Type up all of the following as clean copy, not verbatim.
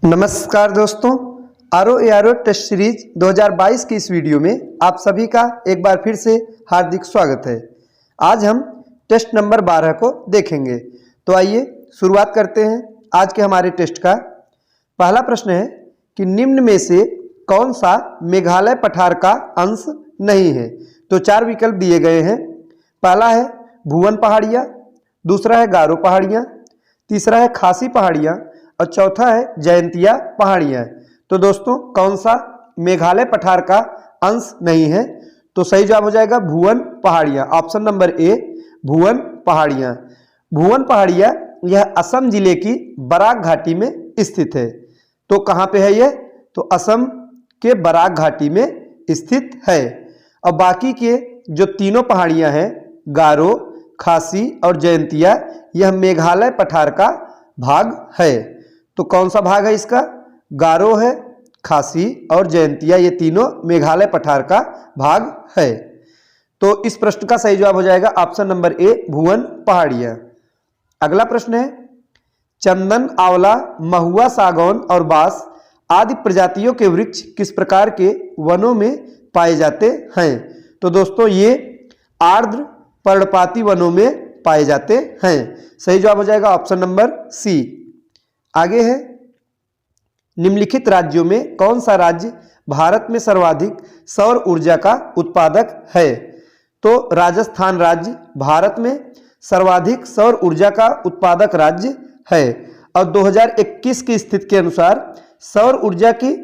नमस्कार दोस्तों, RO test series 2022 की इस वीडियो में आप सभी का एक बार फिर से हार्दिक स्वागत है। आज हम टेस्ट नंबर 12 को देखेंगे। तो आइए शुरुआत करते हैं आज के हमारे टेस्ट का। पहला प्रश्न है कि निम्न में से कौन सा मेघालय पठार का अंश नहीं है। तो चार विकल्प दिए गए हैं। पहला है भुवन पहाड़ियाँ, दूसरा है गारो पहाड़ियाँ, तीसरा है खासी पहाड़ियाँ और चौथा है जयंतिया पहाड़ियाँ। तो दोस्तों कौन सा मेघालय पठार का अंश नहीं है? तो सही जवाब हो जाएगा भुवन पहाड़ियाँ। ऑप्शन नंबर ए भुवन पहाड़ियाँ। भुवन पहाड़ियाँ यह असम जिले की बराक घाटी में स्थित है। तो कहाँ पे है यह? तो असम के बराक घाटी में स्थित है। और बाकी के जो तीनों पहाड़ियाँ हैं गारो, खासी और जयंतिया, यह मेघालय पठार का भाग है। तो कौन सा भाग है इसका? गारो है, खासी और जयंतिया, ये तीनों मेघालय पठार का भाग है। तो इस प्रश्न का सही जवाब हो जाएगा ऑप्शन नंबर ए भुवन पहाड़ियाँ। अगला प्रश्न है चंदन, आंवला, महुआ, सागौन और बांस आदि प्रजातियों के वृक्ष किस प्रकार के वनों में पाए जाते हैं? तो दोस्तों ये आर्द्र पर्णपाती वनों में पाए जाते हैं। सही जवाब हो जाएगा ऑप्शन नंबर सी। आगे है निम्नलिखित राज्यों में कौन सा राज्य भारत में सर्वाधिक सौर ऊर्जा का उत्पादक है? तो राजस्थान राज्य भारत में सर्वाधिक सौर ऊर्जा का उत्पादक राज्य है। और 2021 की स्थिति के अनुसार सौर ऊर्जा की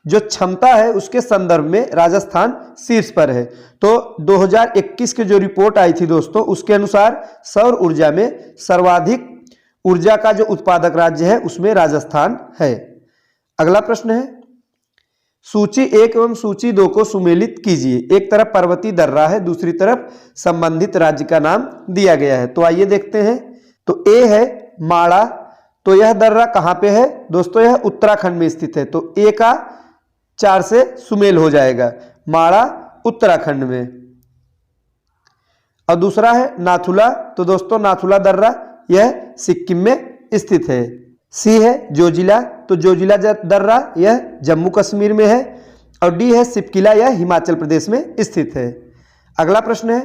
जो क्षमता है उसके संदर्भ में राजस्थान शीर्ष पर है। तो 2021 की जो रिपोर्ट आई थी दोस्तों, उसके अनुसार सौर ऊर्जा में सर्वाधिक ऊर्जा का जो उत्पादक राज्य है उसमें राजस्थान है। अगला प्रश्न है सूची 1 एवं सूची 2 को सुमेलित कीजिए। एक तरफ पर्वतीय दर्रा है, दूसरी तरफ संबंधित राज्य का नाम दिया गया है। तो आइए देखते हैं। तो ए है माड़ा। तो यह दर्रा कहाँ पे है दोस्तों? यह उत्तराखंड में स्थित है। तो ए का 4 से सुमेल हो जाएगा, माड़ा उत्तराखंड में। और दूसरा है नाथुला। तो दोस्तों नाथुला दर्रा यह सिक्किम में स्थित है। सी है जोजिला। तो जोजिला दर्रा यह जम्मू कश्मीर में है। और डी है सिपकिला, यह हिमाचल प्रदेश में स्थित है। अगला प्रश्न है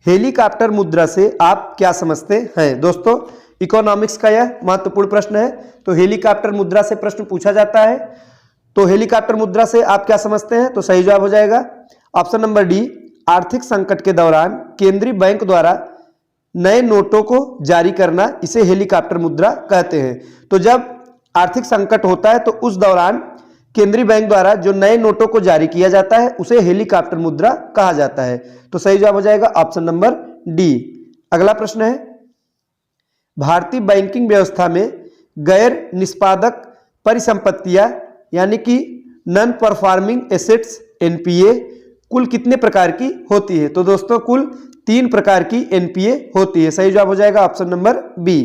हेलीकॉप्टर मुद्रा से आप क्या समझते हैं? दोस्तों इकोनॉमिक्स का यह महत्वपूर्ण प्रश्न है। तो हेलीकॉप्टर मुद्रा से प्रश्न पूछा जाता है। तो हेलीकॉप्टर मुद्रा से आप क्या समझते हैं? तो सही जवाब हो जाएगा ऑप्शन नंबर डी आर्थिक संकट के दौरान केंद्रीय बैंक द्वारा नए नोटों को जारी करना, इसे हेलीकॉप्टर मुद्रा कहते हैं। तो जब आर्थिक संकट होता है तो उस दौरान केंद्रीय बैंक द्वारा जो नए नोटों को जारी किया जाता है उसे हेलीकॉप्टर मुद्रा कहा जाता है। तो सही जवाब हो जाएगा ऑप्शन नंबर डी। अगला प्रश्न है भारतीय बैंकिंग व्यवस्था में गैर निष्पादक परिसंपत्तियां यानी कि नॉन परफॉर्मिंग एसेट्स एनपीए कुल कितने प्रकार की होती है? तो दोस्तों कुल 3 प्रकार की एनपीए होती है। सही जवाब हो जाएगा ऑप्शन नंबर बी।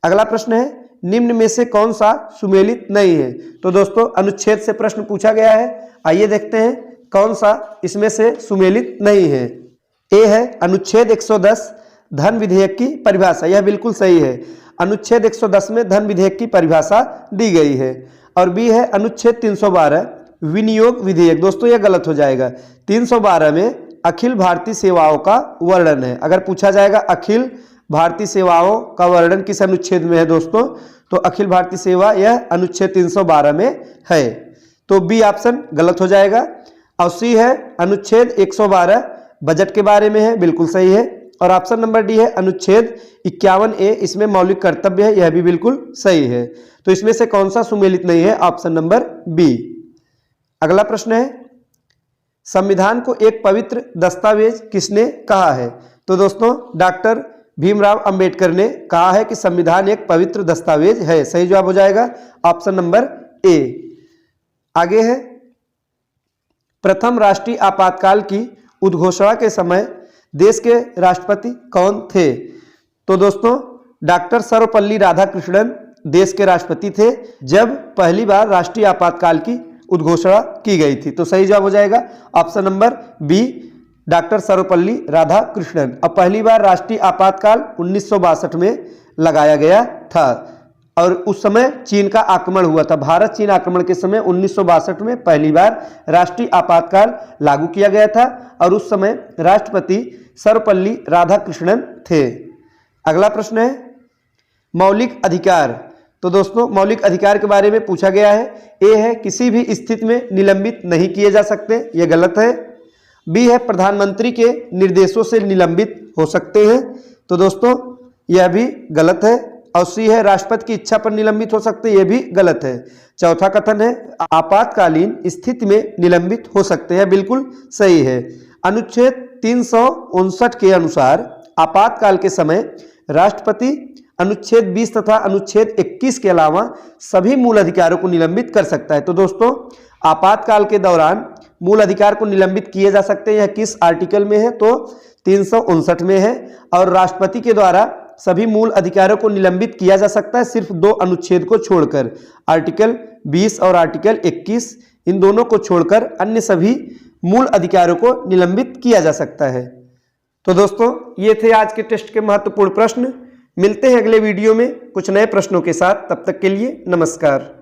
अगला प्रश्न है निम्न में से कौन सा सुमेलित नहीं है? तो दोस्तों अनुच्छेद से प्रश्न पूछा गया है। आइए देखते हैं कौन सा इसमें से सुमेलित नहीं है। ए है अनुच्छेद 110 धन विधेयक की परिभाषा, यह बिल्कुल सही है। अनुच्छेद 110 में धन विधेयक की परिभाषा दी गई है। और बी है अनुच्छेद 312 विनियोग विधेयक। दोस्तों यह गलत हो जाएगा। 312 में अखिल भारतीय सेवाओं का वर्णन है। अगर पूछा जाएगा अखिल भारतीय सेवाओं का वर्णन किस अनुच्छेद में है दोस्तों, तो अखिल भारतीय सेवा यह अनुच्छेद 312 में है। तो बी ऑप्शन गलत हो जाएगा। और सी है अनुच्छेद 112 बजट के बारे में है, बिल्कुल सही है। और ऑप्शन नंबर डी है अनुच्छेद 51A, इसमें मौलिक कर्तव्य है, यह भी बिल्कुल सही है। तो इसमें से कौन सा सुमेलित नहीं है? Option number B. अगला प्रश्न है संविधान को एक पवित्र दस्तावेज किसने कहा है? तो दोस्तों डॉक्टर भीमराव अंबेडकर ने कहा है कि संविधान एक पवित्र दस्तावेज है। सही जवाब हो जाएगा ऑप्शन नंबर ए। आगे है प्रथम राष्ट्रीय आपातकाल की उद्घोषणा के समय देश के राष्ट्रपति कौन थे? तो दोस्तों डॉक्टर सर्वपल्ली राधाकृष्णन देश के राष्ट्रपति थे जब पहली बार राष्ट्रीय आपातकाल की उद्घोषणा की गई थी। तो सही जवाब हो जाएगा option number B doctor Sarvepalli Radhakrishnan. अब पहली बार राष्ट्रीय आपातकाल 1962 में लगाया गया था। और उस समय चीन का आक्रमण हुआ था। भारत चीन आक्रमण के समय 1962 में पहली बार राष्ट्रीय आपातकाल लागू किया गया था और उस समय राष्ट्रपति सर्वपल्ली राधाकृष्णन थे। अगला प्रश्न है मौलिक अधिकार। तो दोस्तों मौलिक अधिकार के बारे में पूछा गया है। ए है किसी भी स्थिति में निलंबित नहीं किए जा सकते, यह गलत है। बी है प्रधानमंत्री के निर्देशों से निलंबित हो सकते हैं, तो दोस्तों यह भी गलत है। और सी है राष्ट्रपति की इच्छा पर निलंबित हो सकते हैं, यह भी गलत है। चौथा कथन है आपातकालीन स्थिति में निलंबित हो सकते हैं, बिल्कुल सही है। अनुच्छेद 359 के अनुसार आपातकाल के समय राष्ट्रपति अनुच्छेद 20 तथा अनुच्छेद 21 के अलावा सभी मूल अधिकारों को निलंबित कर सकता है। तो दोस्तों आपातकाल के दौरान मूल अधिकार को निलंबित किए जा सकते हैं, यह किस आर्टिकल में है, तो 359 में है। और राष्ट्रपति के द्वारा सभी मूल अधिकारों को निलंबित किया जा सकता है सिर्फ 2 अनुच्छेद को छोड़कर, आर्टिकल 20 और आर्टिकल 21, इन दोनों को छोड़कर अन्य सभी मूल अधिकारों को निलंबित किया जा सकता है। तो दोस्तों ये थे आज के टेस्ट के महत्वपूर्ण प्रश्न। मिलते हैं अगले वीडियो में कुछ नए प्रश्नों के साथ, तब तक के लिए नमस्कार।